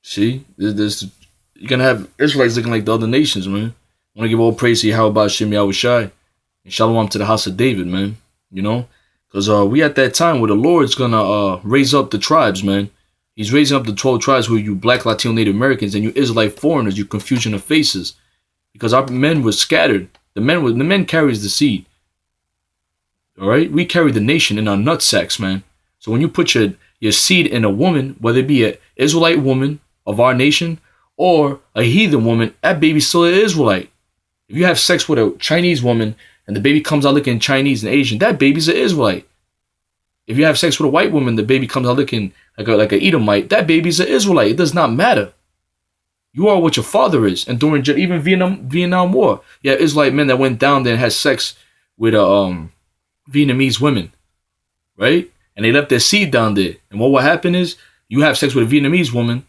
See, you're gonna have Israelites looking like the other nations, man. I want to give all praise to Yahweh Shem Yahweh Shai and Shalom to the house of David, man. You know, because we at that time where the Lord's gonna raise up the tribes, man. He's raising up the 12 tribes where you Black, Latino, Native Americans and you Israelite foreigners, you confusion of faces, because our men were scattered. The men carries the seed. All right, we carry the nation in our nut sacks, man. So when you put your seed in a woman, whether it be an Israelite woman of our nation or a heathen woman, that baby's still an Israelite. If you have sex with a Chinese woman and the baby comes out looking Chinese and Asian, that baby's an Israelite. If you have sex with a white woman, the baby comes out looking like a Edomite, that baby's an Israelite. It does not matter. You are what your father is. And during even Vietnam War, you have Israelite men that went down there and had sex with Vietnamese women, right? And they left their seed down there. And what will happen is you have sex with a Vietnamese woman,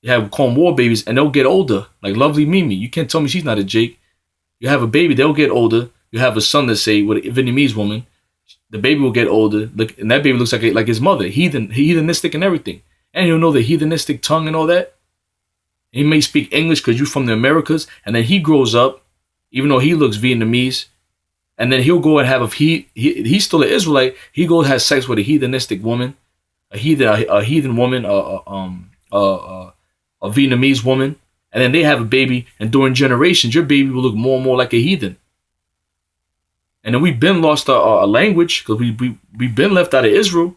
you have call them war babies, and they'll get older, like lovely Mimi. You can't tell me she's not a Jake. You have a baby, they'll get older. You have a son, let's say, with a Vietnamese woman. The baby will get older, and that baby looks like his mother, heathenistic and everything. And he'll know the heathenistic tongue and all that. He may speak English because you're from the Americas, and then he grows up, even though he looks Vietnamese, and then he'll go and have he's still an Israelite. He goes and has sex with a heathenistic woman, a heathen woman, a Vietnamese woman, and then they have a baby. And during generations, your baby will look more and more like a heathen. And then we've been lost our language because we've been left out of Israel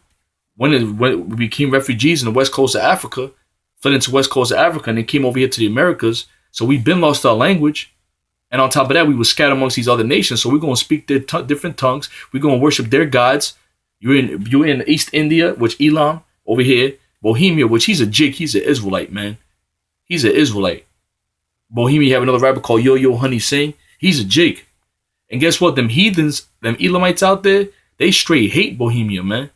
when we became refugees in the west coast of Africa, fled into the west coast of Africa, and then came over here to the Americas. So we've been lost our language. And on top of that, we were scattered amongst these other nations. So we're going to speak their different tongues. We're going to worship their gods. You're in East India, which Elam over here. Bohemia, which he's a jig. He's an Israelite, man. He's an Israelite. Bohemia, you have another rapper called Yo-Yo Honey Singh. He's a jig. And guess what? Them heathens, them Elamites out there, they straight hate Bohemia, man.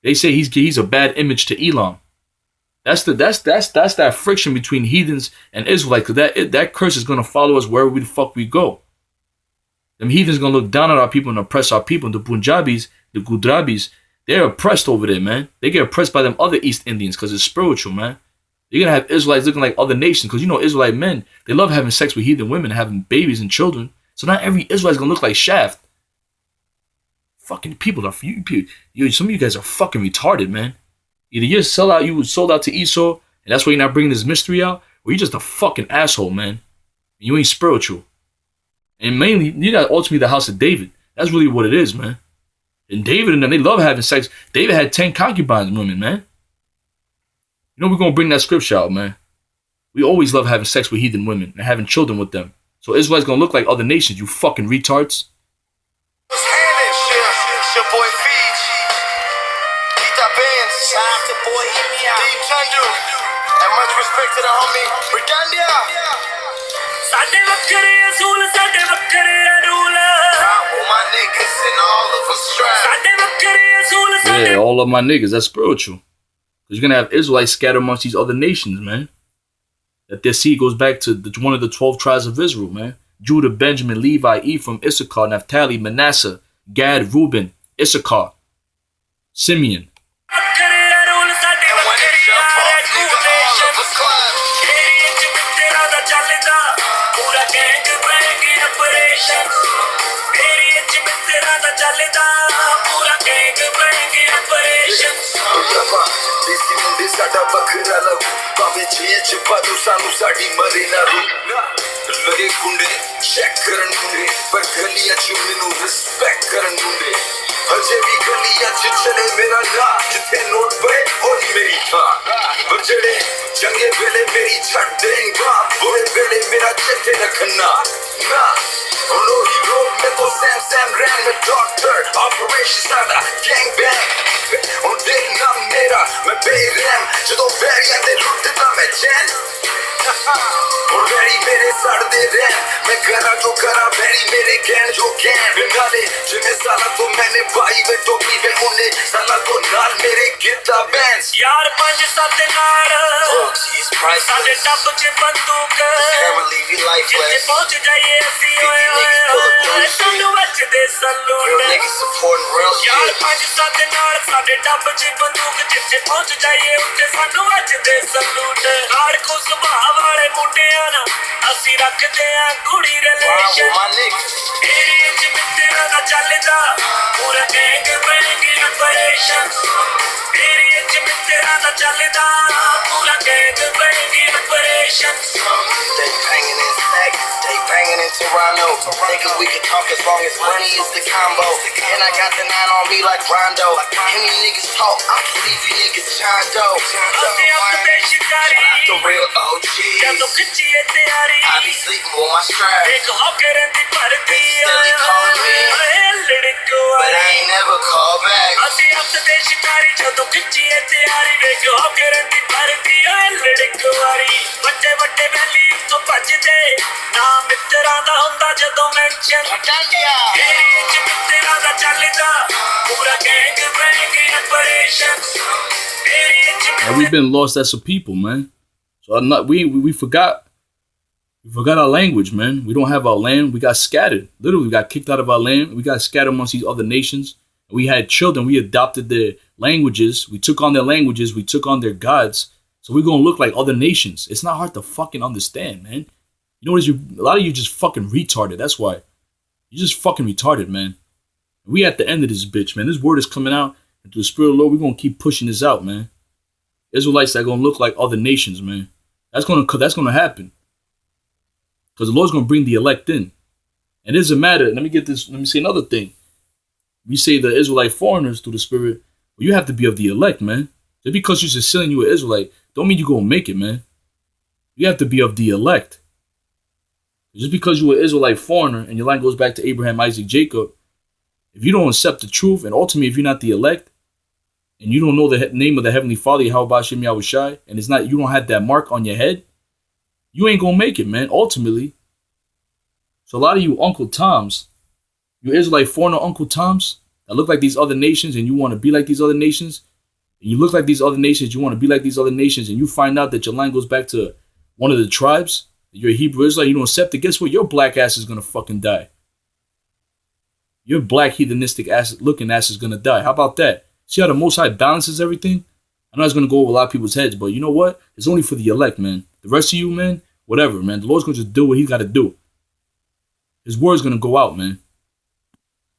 They say he's a bad image to Elam. That's that friction between heathens and Israelites. Cause that curse is gonna follow us wherever the fuck we go. Them heathens gonna look down at our people and oppress our people. The Punjabis, the Gujarabis, they're oppressed over there, man. They get oppressed by them other East Indians because it's spiritual, man. You're gonna have Israelites looking like other nations because you know Israelite men, they love having sex with heathen women and having babies and children. So not every Israelite's gonna look like Shaft. Fucking people are you. Some of you guys are fucking retarded, man. Either you sold out to Esau, and that's why you're not bringing this mystery out, or you're just a fucking asshole, man. You ain't spiritual. And mainly, you're not ultimately the house of David. That's really what it is, man. And David and them, they love having sex. David had 10 concubines women, man. You know we're going to bring that scripture out, man. We always love having sex with heathen women and having children with them. So Israel's going to look like other nations, you fucking retards. Yeah, all of my niggas, that's spiritual. Because you're going to have Israelites scattered amongst these other nations, man. That their seed goes back to one of the 12 tribes of Israel, man. Judah, Benjamin, Levi, Ephraim, Issachar, Naphtali, Manasseh, Gad, Reuben, Issachar, Simeon. और very मेरे सड़दे रैन मैं करा जो करा very मेरे gain जो gain नाले जिन्हें साला तो मैंने पाई वे टोपी वे उन्हें साला तो नाल मेरे गिरता बैंड्स यार 5-7 नाल साढ़े टप च बंदूक जिथे पहुंच जाइए ऐसी ओए ओए सानू बचदे सलूट यार 5-7 नाल साढ़े टप च बंदूक जिथे पहुंच जाइए उत्थे सानू बचदे सलूट हाड़ को सुभाव वाले मुंडियां ना ਅਸੀਂ ਰੱਖਦੇ ਆ ਗੁੜੀ ਰਿਲੇਸ਼ਨ ਏਰੀਏ ਚ ਮਿੱਤਰਾਂ ਦਾ ਚੱਲਦਾ ਪੂਰਾ ਗੈਂਗ ਬੈਂਗ ਆਪਰੇਸ਼ਨ ਏਰੀਏ ਚ ਮਿੱਤਰਾਂ ਦਾ ਚੱਲਦਾ ਪੂਰਾ gang bang operation They banging in Sac, they banging in Toronto. Niggas, we can talk as long as money is the combo. And I got the 9 on me like Rondo. Any niggas talk, I can leave you niggas John Doe. The real OG. I be sleeping with my strap. They steady calling me, but I ain't never call back. ਵੱਡੇ ਵੈਲੀ ਤੋਂ ਭੱਜਦੇ ਨਾ ਮਿੱਤਰਾਂ ਦਾ ਹੁੰਦਾ ਜਦੋਂ mention ਏਰੀਏ ਚ ਮਿੱਤਰਾਂ ਦਾ ਚੱਲਦਾ ਪੂਰਾ ਗੈਂਗ ਬੈਂਗ ਆਪਰੇਸ਼ਨ ਏਰੀਏ ਚ We've been lost as a people, man. So we forgot our language, man. We don't have our land. We got scattered. Literally, we got kicked out of our land. We got scattered amongst these other nations. We had children. We adopted their languages. We took on their languages. We took on their gods. So we're going to look like other nations. It's not hard to fucking understand, man. You know what? A lot of you just fucking retarded. That's why. You're just fucking retarded, man. We at the end of this bitch, man. This word is coming out. And through the Spirit of the Lord, we're going to keep pushing this out, man. Israelites that are going to look like other nations, man. That's going to happen. Because the Lord's going to bring the elect in. And it doesn't matter. Let me say another thing. We say the Israelite foreigners through the Spirit, well, you have to be of the elect, man. Just because you're just selling you an Israelite, don't mean you're going to make it, man. You have to be of the elect. Just because you're an Israelite foreigner and your line goes back to Abraham, Isaac, Jacob, if you don't accept the truth, and ultimately if you're not the elect, and you don't know the name of the Heavenly Father, Yahweh Shem Yahushai, and you don't have that mark on your head, you ain't going to make it, man, ultimately. So a lot of you Uncle Toms, you Israelite foreigner Uncle Toms, that look like these other nations and you want to be like these other nations, and you look like these other nations, you want to be like these other nations, and you find out that your line goes back to one of the tribes, you're a Hebrew Israelite, you don't accept it, guess what? Your black ass is going to fucking die. Your black heathenistic ass looking ass is going to die. How about that? See how the Most High balances everything? I know it's going to go over a lot of people's heads, but you know what? It's only for the elect, man. The rest of you, man, whatever, man. The Lord's going to just do what He's got to do. His word's going to go out, man.